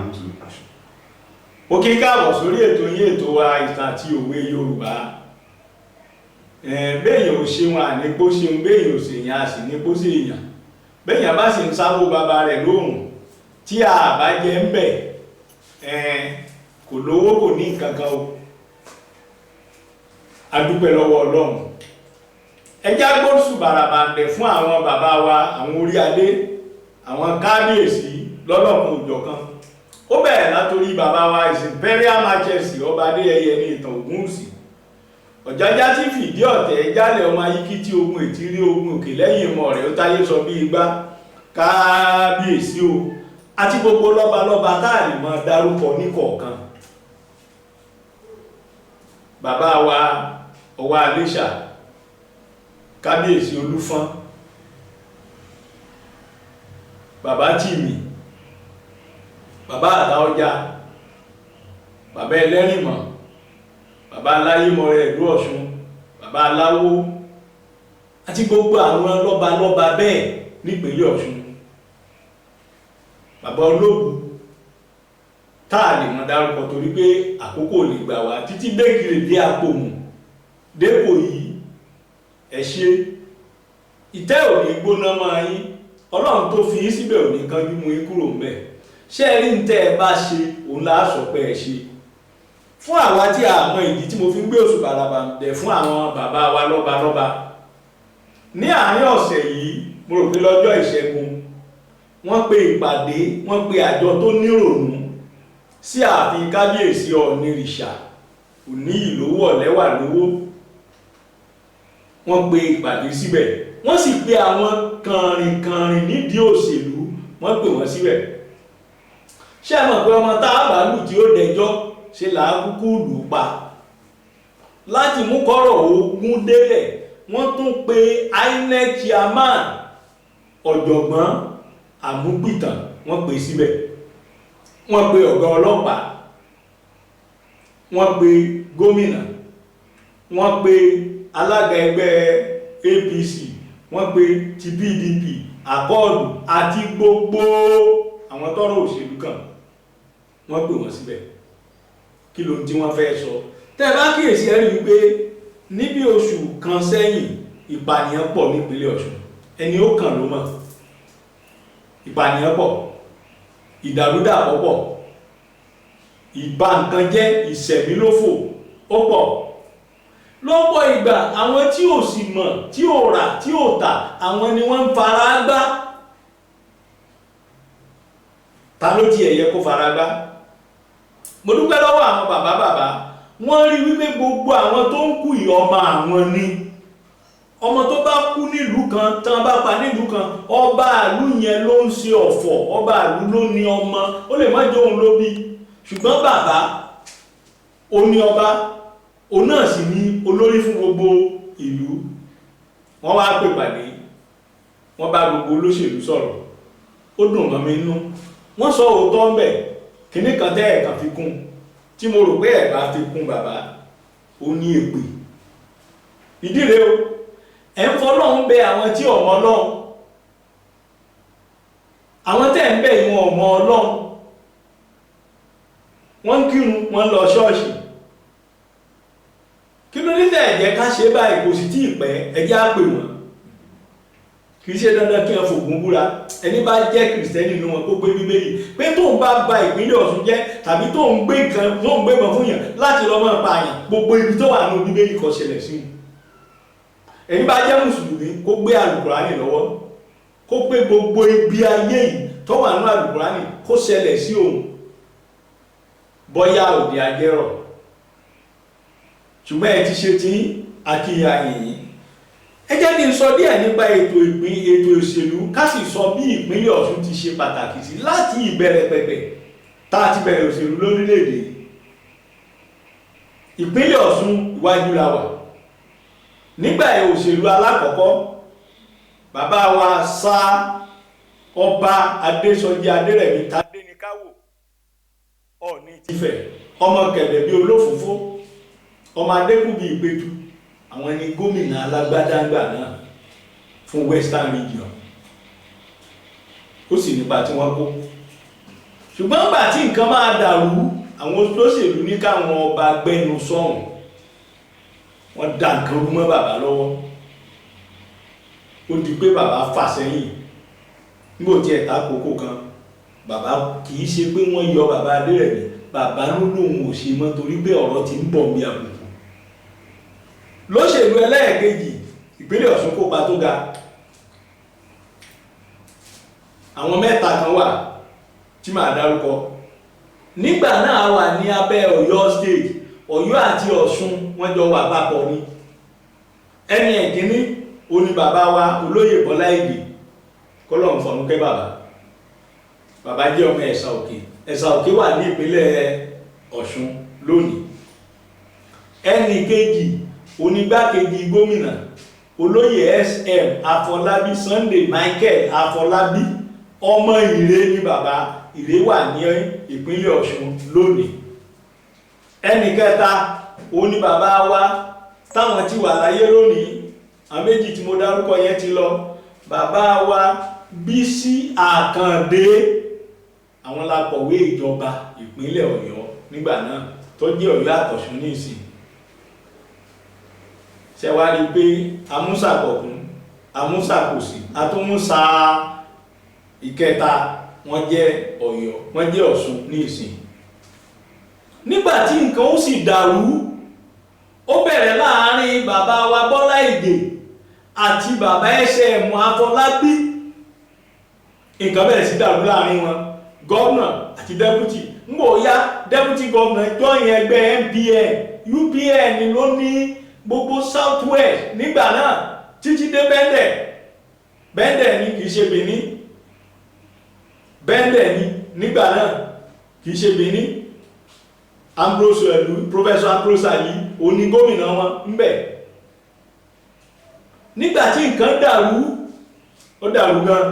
into action. Ó kí káàbọ̀ sórí ètò yín, ètò wa ìtàn àti òwe Yorùbá. Béèyàn ò ṣeun ànípò ṣeun, béèyàn ò ṣèyàn a sì nípò ṣèyàn. Béèyàn bá sì ń sáwó bàbá rẹ̀ lóhùn tí a bá jẹ ń bẹ̀, kò lówó kò ní nǹkan kan o. A dúpẹ́ lọ́wọ́ Ọlọ́run. Ẹjá gbóṣù bàràbàǹdẹ̀ fún àwọn bàbá wa, àwọn orí adé, àwọn kábíyèsí lọ́lọ́kan òjọ̀kan. Ó bẹ̀rẹ̀ látorí bàbá wa His Imperial Majesty Ọba Adéyẹyè ní Ìtàn Ògúnwùsì. Ọ̀jájá tí fìdí ọ̀tẹ̀ jálẹ̀ ọmọ ayíkí tí ogun ètírí ogun òkè lẹ́yìn ìmọ̀ rẹ̀ ó táyé sọ bí igbá. Kábíyèsí o, àti gbogbo lọ́balọ́ba táàrí mọ́ dárúkọ níkọ̀ọ̀kan. Bàbá wa Ọwá Iléṣà, Kábíyèsí Olúfọ́n, Bàbá Tìmì, Bàbá Àtaọ́jà, Bàbá Ẹlẹ́rìnmọ̀, Bàbá Aláyémọrẹ ìlú Ọ̀ṣun, Bàbá Aláwó, àti gbogbo àwọn lọ́balọ́ba bẹ́ẹ̀ nípínlẹ̀ Ọ̀ṣun. Bàbá Ológun táà lè mọ̀ dárúkọ torí pé àkókò lè gbà wá títí dékìrè dé Àpòmù dépò yìí. Ẹ ṣé, ìtẹ́ ò ní gbóná máa yín, Ọlọ́run tó fi yín síbẹ̀ ò ní kánjú mú yín kúrò ńbẹ̀. Ṣé ẹ rí ń tẹ́ ẹ bá ṣe òun la sọ pé ẹ ṣe. Fún àwa tí a mọ ìdí tí mo fi ń gbé oṣù bàràbàǹdẹ̀ fún àwọn bàbá wa lọ́balọ́ba, ní àárín ọ̀sẹ̀ yìí mo rò pé lọ́jọ́ ìṣẹ́gun wọ́n pe ìpàdé, wọ́n pe àjọ tó nírònú sí ààfin Kábíyèsí Ọ̀ọ̀nìrìṣà Òní Ìlówó Ọ̀lẹ́wà lówó. Wọ́n pe ìpàdé síbẹ̀, wọ́n sì pe àwọn kànrìnkànrìn nídìí òṣèlú, wọ́n pè wọ́n síbẹ̀. Ṣé ẹ mọ̀ pé ọmọ tá a bá lù tí ó dẹjọ́ ṣe là á kúkú lù pa? Láti mú kọ́rọ̀ ogun délẹ̀, wọ́n tún pe INEC chairman Ọ̀jọ̀gbọ́n Àmúpìtàn, wọ́n pè síbẹ̀. Wọ́n pe ọ̀gá ọlọ́pàá, wọ́n pe gómìnà, wọ́n pe alága ẹgbẹ́ APC, wọ́n pe ti PDP, àkọọ̀lù àti gbogbo àwọn tọ́rọ̀ òṣèlú kan, wọ́n pè wọ́n síbẹ̀. Kí ló tí wọ́n fẹ́ sọ? Tẹ́ bá kíyèsí ẹ rí wípé níbi oṣù kan sẹ́yìn ìpànìyàn pọ̀ nípínlẹ̀ Ọ̀ṣun. Ẹni ó kàn ló mọ̀. Ìpànìyàn pọ̀, ìdàrúdàpọ̀ pọ̀, ìbá nǹkan jẹ́, ìṣẹ̀mílófò ó pọ̀. Lọ́pọ̀ ìgbà àwọn tí ò sì mọ̀, tí ò rà, tí ò tà, àwọn ni wọ́n ń fara gbá. Ta ló ti ẹ̀yẹ kó fara gbá? Mo dúpẹ́ lọ́wọ́ àwọn bàbá, wọ́n rí wípé gbogbo àwọn tó ń kú yìí ọmọ àwọn ni. Ọmọ tó bá kú nílùú kan, tán bá pa nílùú kan, ọba ìlú yẹn ló ń ṣe ọ̀fọ̀, ọba ìlú ló ní ọmọ, ó lè má jẹ́ òun ló bí. Ṣùgbọ́n bàbá, ó ní ọba, òun náà sì ní olórí fún gbogbo ìlú. Wọ́n wá pè pàdé, wọ́n bá gbogbo olóṣèlú sọ̀rọ̀, ó dùn mọ́ mi nínú. Wọ́n sọ òótọ́ ń bẹ̀, kìíní kan tẹ́ ẹ̀kan fi kún, tí mo rò pé ẹ̀bá fi kún bàbá, ó ní èpè. Ìdí rèé o, ẹ̀ ń fọlọ́run bẹ àwọn tí ọmọ Ọlọ́run. Àwọn tẹ́ ń bẹ ìwọ̀n ọmọ Ọlọ́run. Wọ́n ń kírun, wọ́n lọ ṣọ́ọ̀ṣì. Kí ló ní tẹ́ jẹ́ ká ṣe báyìí kò sì tí ì pẹ́, ẹ jẹ́ á pè wọ́n. Kì í ṣe dandan kí wọ́n fògùn búra. Ẹni bá jẹ́ Kìrìsìtẹ́nì nínú wọn kó gbé Bíbélì pé tóun bá ba ìpínlẹ̀ Ọ̀ṣun jẹ́ tàbí tóun gbé ìbọn fún yàn láti lọ máa pa àyàn, gbogbo ibi tó wà nínú Bíbélì kó ṣẹlẹ̀ sí wọn. Ẹni bá jẹ́ Mùsùlùmí kó gbé Àlùkùránì lọ́wọ́, kó gbé gbogbo ibi ayé yìí tó wà nínú Àlùkùránì kó ṣẹlẹ̀ sí òun. Bọ́yá òde ajẹ́rọ̀. Ṣùgbọ́n ẹ ti ṣe tí akíyàyìn yìí. Ẹ jẹ́ kí n sọ díẹ̀ nípa ètò òṣèlú, ká sì sọ bí ìpínlẹ̀ Ọ̀ṣun ti ṣe pàtàkì sí láti ìbẹ̀rẹ̀ pẹ̀pẹ̀ tá a ti bẹ̀rẹ̀ òṣèlú lórílẹ̀-èdè. Ìpínlẹ̀ Ọ̀ṣun iwájú la wà. Nígbà òṣèlú alákọ̀ọ́kọ́, bàbá wa Sá Ọba Adésọjí Adérẹ̀mí Tádéníkáwò Ọọ̀ni Tífẹ̀, ọmọ kẹ̀lẹ̀ bí olófòfó, ọmọ adékù bí ìpẹ́tù, àwọn ni gómìnà alágbádágbà náà fún Western Region. Ó sì nípa tí wọ́n kó. ṣùgbọ́n nígbà tí nǹkan máa dàrú àwọn olóṣèlú ní káwọn ọba gbẹnu sọ́hùn wọ́n dá nǹkan rú mọ́ bàbá lọ́wọ́ ó di pé bàbá fà sẹ́yìn nígbò tí ẹ̀ta kókó kan bàbá kìí ṣe pé wọ́n yọ bàbá Adérẹ̀mí bàbá ló lóun ò ṣe mọ́ torí pé ọ̀rọ̀ ti ń bọ̀ bí àbùkù lóṣèlú ẹlẹ́ẹ̀kejì ìpínlẹ̀ Ọ̀ṣun kópa tó ga àwọn mẹ́ta kan wà tí màá dárúkọ nígbà náà wà ní abẹ́ Ọ̀yọ́ state Ọ̀yọ́ àti Ọ̀ṣun wọ́n jọ wà papọ̀ ni ẹni ẹ̀kíní oní bàbá wa olóyè Bọ́lá Ìgè kọ́lọ́run fọ̀rúnkẹ́ bàbá jẹ́ ọmọ Ẹ̀sà Òkè Ẹ̀sà Òkè wà ní ìpínlẹ̀ Ọ̀ṣun lónìí ẹni kejì onígbákejì gómìnà olóyè SM Afọlábí Sunday Michael Afọlábí ọmọ Ìrè ní bàbá Ìrè wà ní ìpínlẹ̀ Ọ̀ṣun lónìí ẹni kẹta oní bàbá wa táwọn ti wà láyé lónìí àwọn méjì tí mo dárúkọ yẹn ti lọ bàbá wa Bísí Àkàndé àwọn lákọ̀wé ìjọba ìpínlẹ̀ Ọ̀yọ́ nígbà náà tó jẹ́ Ọ̀yọ́ àtọ̀ṣun ní ìsìn ṣẹwárí pé amúsàkọ̀kún amúsàkòsì atúnmúsà ìkẹta wọ́n jẹ́ Ọ̀yọ́ wọ́n jẹ́ Ọ̀ṣun ní ìsìn nígbàtí nǹkan ó sì dàrú ó bẹ̀rẹ̀ láàárín bàbá wa Bọ́lá Ìgè àti bàbá SM Afọlábí nǹkan bẹ̀rẹ̀ sí dàrú láàárín wọn gọ́ọ̀nà àti dẹ́pútì ń bò yá dẹ́pútì gọ́ọ̀nà jọyìn ẹgbẹ́ MPN UPN ló ní gbogbo South West nígbà náà títí dé Bẹ́ndẹ̀ ní kìí ṣe Benin Bẹ́ndẹ̀ ní nígbà náà kìí ṣe Benin Ambrose ẹ̀lú Professor Ambrose yìí oní gómìnà wọn ń bẹ̀ nígbàtí nǹkan dàrú ó dàrú gan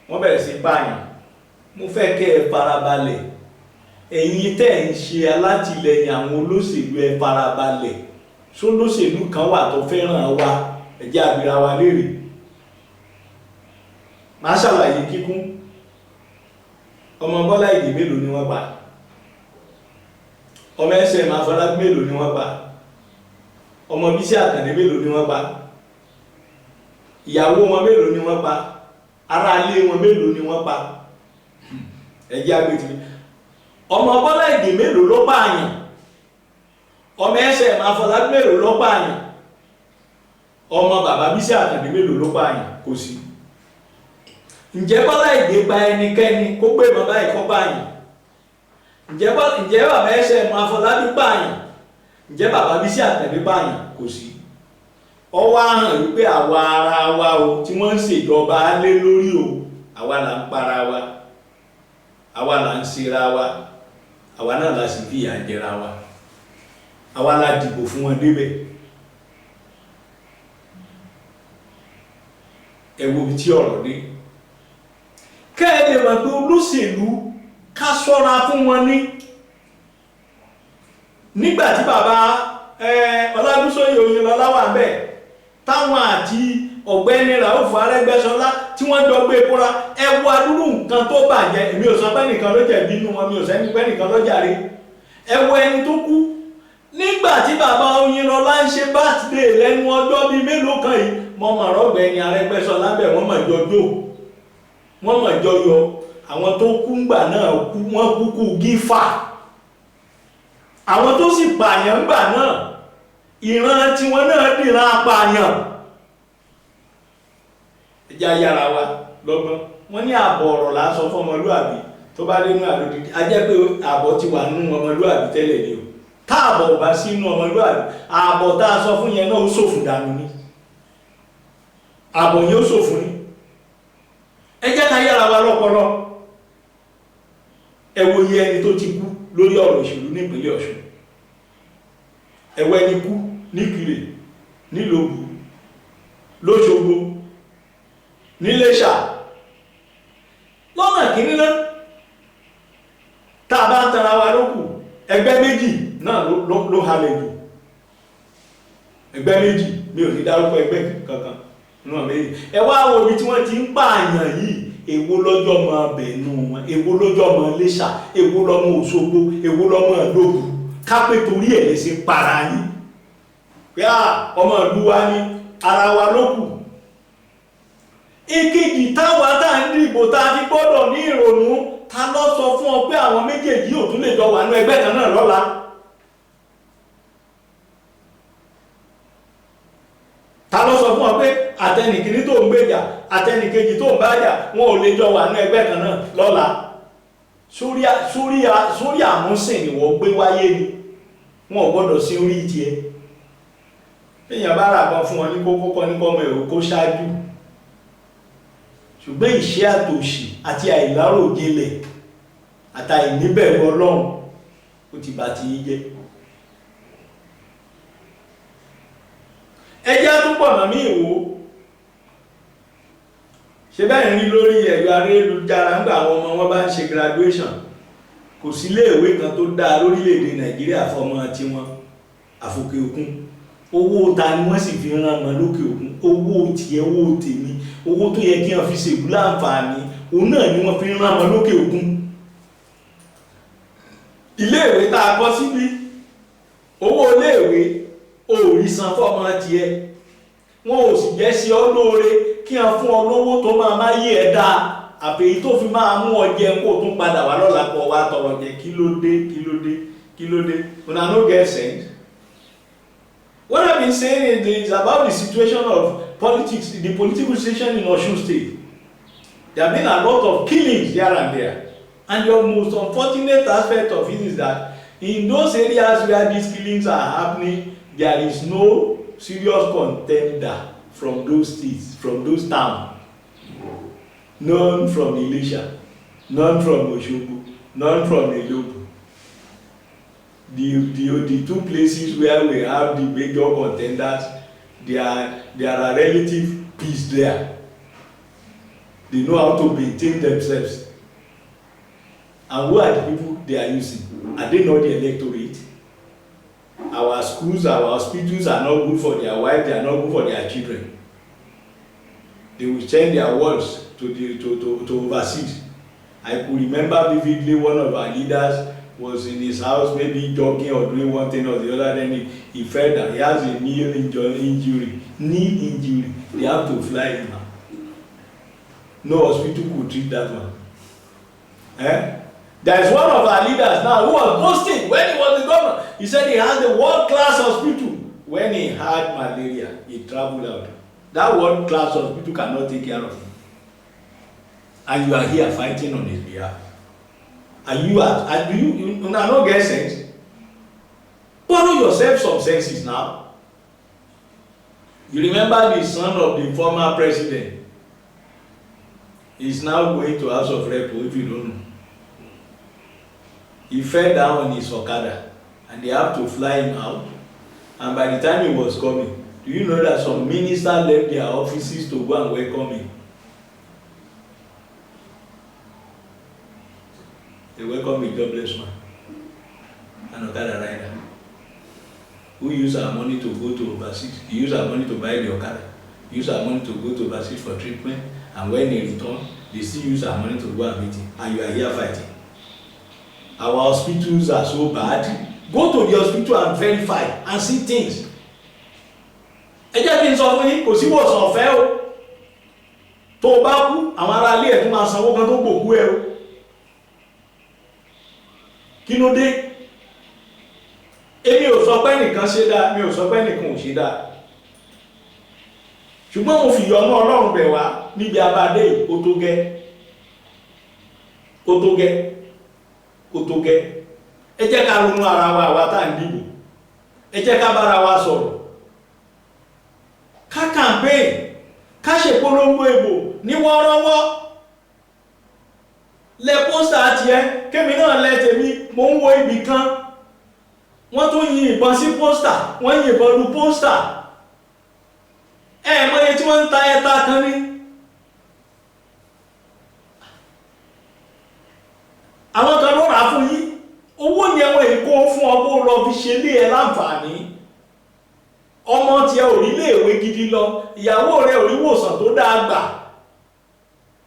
wọ́n bẹ̀rẹ̀ sí báyìí mo fẹ́ kẹ́ ẹ farabalẹ̀ ẹ̀yin tẹ́ ń ṣe alátìlẹyìn àwọn olóṣèlú ẹ farabalẹ̀ ṣólóṣèlú kan wà tó fẹ́ràn wa ẹ jẹ́ á bira wa léèrè máa ṣàlàyé kíkún ọmọ Bọ́lá Ìgè mélòó ni wọ́n pa ọmọ SM Afọlábí mélòó ni wọ́n pa ọmọ Bísí Àkàndé mélòó ni wọ́n pa ìyàwó wọn mélòó ni wọ́n pa ará ilé wọn mélòó ni wọ́n pa ẹ jẹ́ á gbé tì ọmọ Bọ́lá Ìgè mélòó ló pààyàn ọmọ SM Afọlábí mélòó ló pààyàn ọmọ bàbá Bísí Àkàndé mélòó ló pààyàn kò sí ǹjẹ́ Bọ́lá Ìgè pa ẹnikẹ́ni kó pé bàbá ìkọ́ pààyàn ǹjẹ́ bàbá SM Afọlábí pààyàn ǹjẹ́ bàbá Bísí Àkàndé pààyàn kò sí ọwọ́ hàn wípé àwa ara wa o tí wọ́n ń ṣèjọba lé lórí o àwa là ń para wa àwa là ń ṣera wa àwa náà la sì fi ìyà jẹra wa àwa la dìbò fún wọn débẹ̀ ẹ wo bí tí ọ̀rọ̀ dé kẹ́ẹ̀dẹ̀ mọ̀ pé olóṣèlú ká ṣọ́ra fún wọn nígbàtí bàbá Ọlábísóyè Oyinlọ́lá wà bẹ́ẹ̀ táwọn àti ọ̀gbẹ́ni Ràúfù Arẹ́gbẹ́ṣọlá tí wọ́n jọ gbé kóra ẹ wo adúrú nǹkan tó bàjẹ́ èmi ò sọ pé nìkan ló jẹ̀bi inú wọn mi ò sẹ́ni pé nìkan ló jàre ẹ wo ẹni tó kú nígbàtí bàbá Oyinlọ́lá ń ṣe birthday lẹ́nu ọjọ́ bíi mélòó kan yìí mọ́ màrọ́ ọ̀gbẹ́ni Arẹ́gbẹ́ṣọlá bẹ̀ wọ́n mọ̀ jọjọ́ wọ́n mọ̀ jọyọ àwọn tó kú ńgbà náà kú wọ́n kúkú gífà àwọn tó sì pààyàn ńgbà náà ìran tí wọ́n náà dìran apààyàn ẹjá yára wa lọ́gbọ́n wọ́n ní ààbọ̀ ọ̀rọ̀ là ń sọ fún ọmọlúàbí tó bá dé ní àlòdìdí a jẹ́ pé ààbọ̀ ti wà nínú ọmọlúàbí tẹ́lẹ̀ ni o táàbọ̀ bá sí inú ọmọlúàbí ààbọ̀ tá a sọ fún yẹn náà ó ṣòfò dànù ní ààbọ̀ yẹn ó ṣòfò ní ẹ jẹ́ ká yára wa lọ́pọlọ ẹ wo iye ẹni tó ti kú lórí ọ̀rọ̀ ìṣèlú nípínlẹ̀ Ọ̀ṣun ẹ wo ẹni kú níkirè nílòbù lóṣogbo níléṣà lọ́nà kìíní náà tá a bá ń tara wa lókù ẹgbẹ́ méjì náà ló halẹ̀ jù ẹgbẹ́ méjì mi ò ní dárúkọ ẹgbẹ́ kankan náà méjì ẹ wá wo ibi tí wọ́n ti ń pààyàn yìí èwo lọ́jọ́ mọ bẹ̀ẹ́nu wọn, èwo lọ́jọ́ mọ Iléṣà, èwo lọ́mọ Òṣogbo, èwo lọ́mọ Ìlóbù, kápẹ́ torí ẹ̀ lè ṣe para yín pé ọmọ ìlú wa ní ara wa ló kù. Èkejì táwa tá ń dìbò tá a ti gbọ́dọ̀ ní ìrònú, ta ló sọ fún ọ pé àwọn méjèèjì ò tún lè jọ wà ní ẹgbẹ́ kan náà lọ́la? Ta ló sọ fún ọ pé àtẹnìkìní tó ń gbèjà àtẹnìkejì tó ń bájà wọn ò lè jọ wà ní ẹgbẹ́ kan náà lọ́la? Sórí àmúsìn ni wọ́n gbé wáyé ni, wọn ò gbọ́dọ̀ sí orí tiẹ̀. Èèyàn bá rà kan fún wọn ní kókó kọ́ ní kọ́mọ èrò kó ṣáájú, ṣùgbọ́n ìṣẹ́ àtòṣì àti àìláròjinlẹ̀ àtàìníbẹ̀rù Ọlọ́run ó ti bá ti yí jẹ́. Ẹjẹ́ àtúpọ̀ mọ̀ mí ìwò ṣe bẹ́ẹ̀ rí lórí ẹ̀rọ ayélujára ńgbà àwọn ọmọ wọn bá ń ṣe graduation, kò sí iléèwé kan tó dáa lórílẹ̀‐èdè Nàìjíríà fọmọ tiwọn àfòkè òkun. Owó ta ni wọ́n sì fi rán wọn lókè òkun? Owó tiẹ̀, owó tèmi, owó tó yẹ kí wọ́n fi ṣèlú láǹfààní, òun náà ni wọ́n fi rán wọn lókè òkun. Iléèwé tá a kọ́ síbí, owó iléèwé ò rí san fọ́mọ tiẹ̀, wọn ò sì jẹ́ sí ọ lóore kí wọ́n fún ọ lówó tó máa yé ẹ dáa, àbèyí tó fi máa mú ọ jẹ kó tún padà wá lọ́la pọ̀ wá tọrọ jẹ. Kí ló dé? Una no get sense. What I've been saying is about the situation of politics, the political situation in Osun State. There have been a lot of killings here and there. And the most unfortunate aspect of it is that in those areas where these killings are happening, there is no serious contender from those states, from those towns. None from Iléṣà, none from Òṣogbo, none from Ìlóbù. The two places where we have the major contenders, there are relative peace there. They know how to maintain themselves. And who are the people they are using? Are they not the electorate? Our schools, our hospitals are not good for their wives, they are not good for their children. They will change their words to overseas. I could remember vividly one of our leaders was in his house, maybe jogging or doing one thing or the other, then he felt that he has a knee injury. They have to fly him out. No hospital could treat that one. There is one of our leaders now who was boasting when he was the governor. He said he has the world-class hospital. When he had malaria, he traveled out. That world-class hospital cannot take care of him. And you are here fighting on his behalf. And do you not get sense? Borrow yourself some senses now. You remember the son of the former president? He's now going to House of Rep, if you don't know. He fell down on his Okada and they have to fly him out. And by the time he was coming, do you know that some ministers left their offices to go and welcome him? They welcome a jobless man, an Okada rider, who use our money to go to overseas. He use our money to buy the Okada. He use our money to go to overseas for treatment. And when they return, they still use our money to go and meet him. And you are here fighting. Our hospitals are so bad. Go to the hospital and verify and see things. Ẹ jẹ́ kí n sọ fún yín, kò sí ìwòsàn ọ̀fẹ́ o. Tó o bá kú, àwọn ará ilé ẹ̀ tó máa sanwó kan tó gbòkú ẹ o. Kí ló dé? Èmi ò sọ pé nìkan ṣe dáa, mi ò sọ pé nìkan ò ṣe dáa. Ṣùgbọ́n mo fi ìyọ́nú Ọlọ́run bẹ̀ wá níbi abadé yìí, ó tó gẹ́. Ó tó gẹ́. Ó tó gẹ́. Ẹ jẹ́ ká ronú ara wa àwa tá à ń dìbò. Ẹ jẹ́ ká bára wa sọ̀rọ̀. Ká campaign, ká ṣe polongo ìbò ní wọ́ọ́rọ́wọ́. Lẹ pósítà tiẹ̀, kémi náà lẹ tèmi, mo ń wo ibì kan. Wọ́n tún yin ìbọn sí pósítà, wọ́n yin ìbọn lu pósítà. Mọ iye tí wọ́n ń ta ẹta kan ní. Àwọn kan ló rà fún yín. Owó yẹn wọ́n èkó fún ọ kó lọ fi ṣe lé ẹ láǹfààní. Ọmọ tiẹ̀ ò rí iléèwé gidi lọ, ìyàwó rẹ̀ ò rí ìwòsàn tó dáa gbà.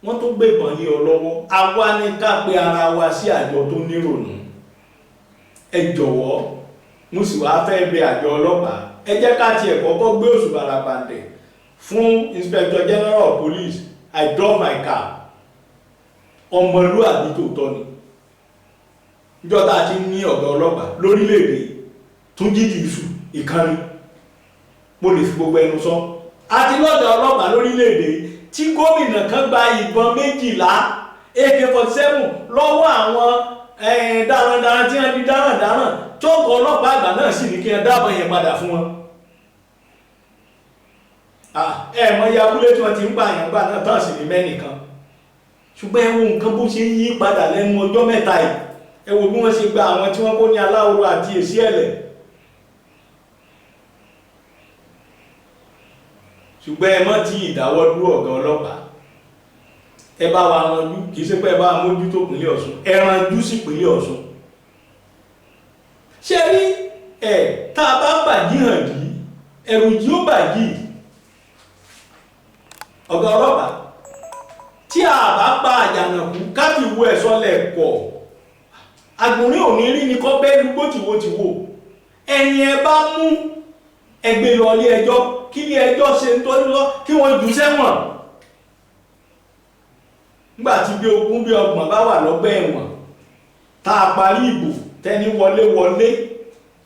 wọ́n tó gbé ìbọn lé ọ lọ́wọ́. Àwa ni ká pe ara wa sí àjọ tó nírònú. Ẹ jọ̀wọ́, mo sì wá fẹ́ bẹ̀ àjọ ọlọ́pàá, ẹ jẹ́ ká tiẹ̀ kọ́kọ́ gbé òṣùbà ràbàǹdẹ̀ fún Inspector General of Police. I drop my car. Ọmọlúwàbí tòótọ́ ni. Níjọ́ tá a ti ní ọ̀gá ọlọ́pàá lórílẹ̀-èdè Túnjí Dìísù ìkànnì, mo lè fi gbogbo ẹnu sọ. Àti lọ́gá ọlọ́pàá lórílẹ̀-èdè tí gómìnà kan gba ìbọn 12 AK-47 lọ́wọ́ àwọn darandaran tí wọ́n di darandaran, tó kọ ọlọ́pàá àgbà náà sì ní kí wọ́n dábọ̀ yẹn padà fún wọn. Mọ iye abúlé tí wọ́n ti ń pààyàn gbà náà tán sì ní mẹ́nìkan. Ṣùgbọ́n ẹ wo nǹkan bó ṣe yí padà lẹ́nu ọjọ́ mẹ́ta yìí. Ẹ wo bí wọ́n ṣe gba àwọn tí wọ́n kó ní Aláoró àti Èsì Ẹ̀lẹ̀. Ṣùgbọ́n ẹ mọ́ tí ìdáwọ́ dúró ọ̀gá ọlọ́pàá. Ẹ bá wa ranjú, kìí ṣe pé ẹ bá mójútó ìpínlẹ̀ Ọ̀ṣun, ẹ ranjú sí ìpínlẹ̀ Ọ̀ṣun. Ṣé rí tá a bá bàjí hàn yìí, ẹ̀rù jí ó bàjí. Ọ̀gá ọlọ́pàá, tí a bá pa Àjànàkú káfí wo ẹ̀ṣọ́ lẹ̀pọ̀, àgbòrín ò ní rí ní kọ́ bẹ́ẹ̀ lúgbó tìwó. Ẹ̀yin ẹ bá mú ẹgbẹ́ lọ ilé ẹjọ́, kí ní ẹjọ́ ṣe ń tọ́jú lọ, kí wọ́n jù sẹ́wọ̀n. Nígbà tí bí 20 bí 30 bá wà lọ́gbà ẹ̀wọ̀n, tá a parí ìbò tẹ́ni wọlé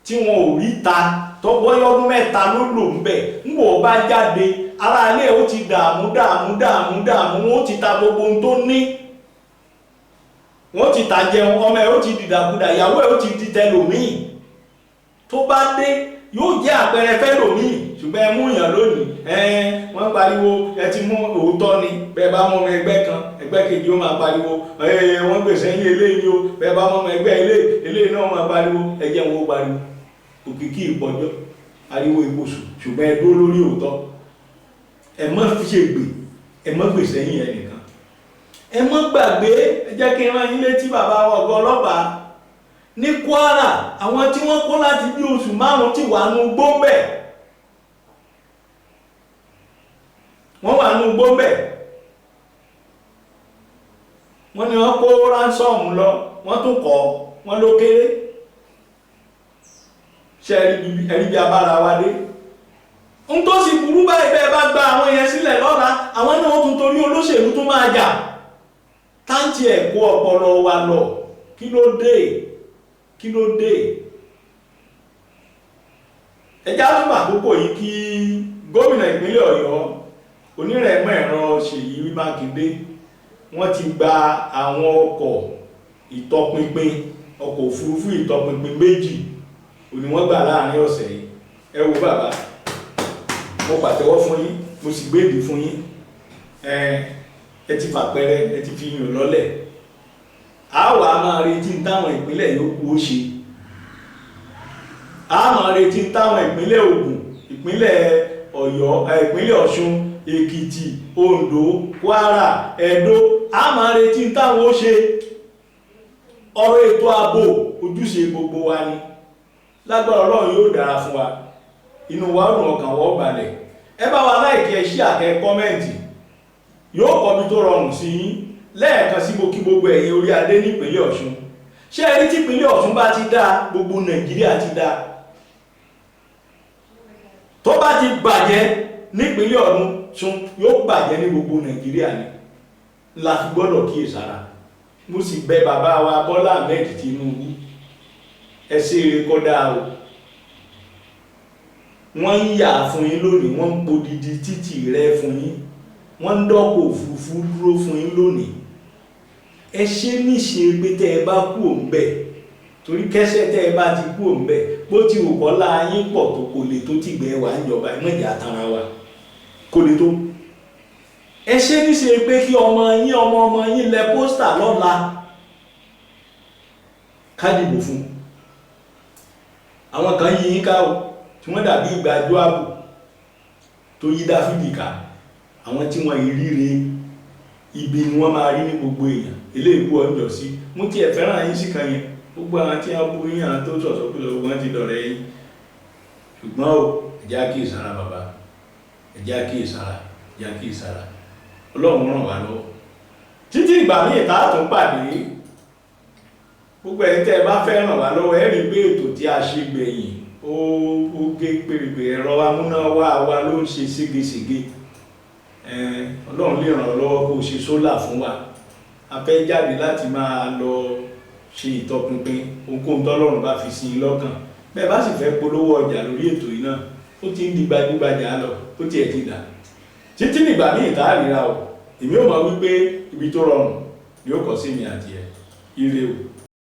tí wọn ò rí ta tọ́gbọ́yọ́dún 3 ló lò ń bẹ̀, ń wò bá jáde ara ilé ó ti dààmú, wọ́n ti ta gbogbo ohun tó ní, wọ́n ti ta jẹun, ọmọ ẹ̀ ó ti dìdàkudà, ìyàwó ẹ̀ ó ti di tẹlòmíì. Tó bá dé yóò jẹ́ àpẹẹrẹ fẹ́lòmíì. Ṣùgbọ́n ẹ mú yàn lónìí, wọ́n pariwo, ẹ ti mú òótọ́ ni. Bẹ́ẹ̀ bá mọ́ ọmọ ẹgbẹ́ kan, ẹgbẹ́ kejì ó máa pariwo, wọ́n gbèsè yín eléyìí o. Bẹ́ẹ̀ bá mọ́ ọmọ ẹgbẹ́ eléyìí náà máa pariwo, ẹjẹ́ wọn ó pariwo. Òkìkí ìpọ́jọ́, ariwo ìbòsù, ṣùgbọ́n ẹ dúró lórí òótọ́. Ẹ má fi ṣègbè, ẹ má gbèsè yín ẹnìkan. Ẹ má gbàgbé, ẹ jẹ́ kí n rán yín létí bàbá ọ̀gá ọlọ́pàá ní Kwara, àwọn tí wọ́n kó láti bí oṣù 5 tí wà nú gbóǹbẹ̀. Wọ́n wà nú gbóǹbẹ̀. Wọ́n ní wọ́n kó ransom lọ, wọ́n tún kọ́, wọ́n ló kéré. Ṣé ẹ̀rí bí abára wa dé? Ń tó sì burú báyìí bẹ́ẹ̀ bá gba àwọn yẹn sílẹ̀ lọ́la, àwọn náà tún torí olóṣèlú tó máa jà. Táǹtì ẹ̀kọ́ ọpọlọ wa lọ, kí ló dé? Ẹjá tún àkókò yìí kí gómìnà ìpínlẹ̀ Ọ̀yọ́ onírẹ̀mọ́ ẹ̀rọ Ṣèyí Mákindé, wọ́n ti gba àwọn ọkọ̀ ìtọpinpin, ọkọ̀ òfurufú ìtọpinpin 2 òní wọ́n gbà láàrin ọ̀sẹ̀ yìí. Ẹ wo bàbá, mo pàtẹ́wọ́ fún yín, mo sì gbèdì fún yín. Ẹ ti fàpẹrẹ, ẹ ti fi yàn lọ́lẹ̀. A wà máa retí táwọn ìpínlẹ̀ yòókù ó ṣe. A máa retí táwọn ìpínlẹ̀ Ògùn, ìpínlẹ̀ Ọ̀yọ́, ìpínlẹ̀ Ọ̀ṣun, Èkìtì, Oǹdó, Kwara, Ẹdó. A máa retí táwọn ó ṣe. Ọ̀rọ̀ ètò ààbò ojúṣe gbogbo wa ni. Lágbára Ọlọ́run yóò dára fún wa. Inú wa dùn, ọkàn wa balẹ̀. Ẹ bá wa láìkí, ẹ ṣí àkẹ́ kọ́mẹ́ǹtì. Yóò kọ́ bí tó rọrùn sí yín. Lẹ́ẹ̀kan sí mo kí gbogbo ẹ̀yin orí adé nípínlẹ̀ Ọ̀ṣun. Ṣé ẹ rí tí ìpínlẹ̀ Ọ̀ṣun bá ti dá, gbogbo Nàìjíríà ti dá. Tó bá ti bàjẹ́ nípínlẹ̀ Ọ̀ṣun, yóò bàjẹ́ ní gbogbo Nàìjíríà ni. La fi gbọ́dọ̀ kíyèsára. Mo sì bẹ̀ bàbá wa Bọ́lá Ahmed Tinubu, ẹ ṣe eré kọ́dá o. Wọ́n ń yà fún yín lónìí, wọ́n ń podidi títì rẹ fún yín, wọ́n ń dọ́kọ̀ òfurufú dúró fún yín lónìí. Ẹ ṣe níṣe pé tẹ́ ẹ bá kú òǹbẹ̀, torí kẹ́sẹ̀ tẹ́ ẹ bá ti kú òǹbẹ̀, bó ti wù kọ́ la yín pọ̀ tó kò lè tó tìgbẹ́ wà ń jọba, ìmọ̀jà tanra wa kò lè tó. Ẹ ṣe níṣe pé kí ọmọ yín lẹ pósítà lọ́la ká dìbò fún. Àwọn kan yí yín ká o, tí wọ́n dàbí ìgbàjọ́ ààbò tó yí Dáfídì ká. Àwọn tí wọ́n ìríre ibi ni wọ́n máa rí ní gbogbo èèyàn. Eléèbú ọjọ́ sí mú tí ẹ fẹ́ràn yín sí kan yẹn, gbogbo àwọn tí wọ́n bú yín, àwọn tó sọ̀sọ̀ pé lọ́wọ́ wọ́n ti dọ̀rẹ́ yín. Ṣùgbọ́n o, ẹ jẹ́ kí ìsára bàbá, ẹ jẹ́ kí ìsára, Ọlọ́run ràn wá lọ́wọ́. dìgbà míì tá a tún pàdé gbogbo ẹ̀yin tẹ́ ẹ bá fẹ́ ràn wá lọ́wọ́ ẹ rí pé ètò tí a ṣe gbẹ̀yìn ó gé pèrèpè ẹ̀rọ amúnáwá wa ló ń ṣe ségesège Ọlọ́run lè ràn ọ́ lọ́wọ́ kó o ṣe sólà fún wa a fẹ́ jáde láti máa lọ ṣe ìtọpinpin ohunkóhun tọ́lọ́run bá fi sí i lọ́kàn bẹ́ẹ̀ bá sì fẹ́ polówó ọjà lórí ètò yìí náà ó ti ń di gbajúgbajà lọ ó tiẹ̀ ti dà títí nígbà míì tá a ríra o èmi ò mọ̀ wípé ibi tó rọrùn yóò kọ́ sí mi àti ẹ̀ ire o.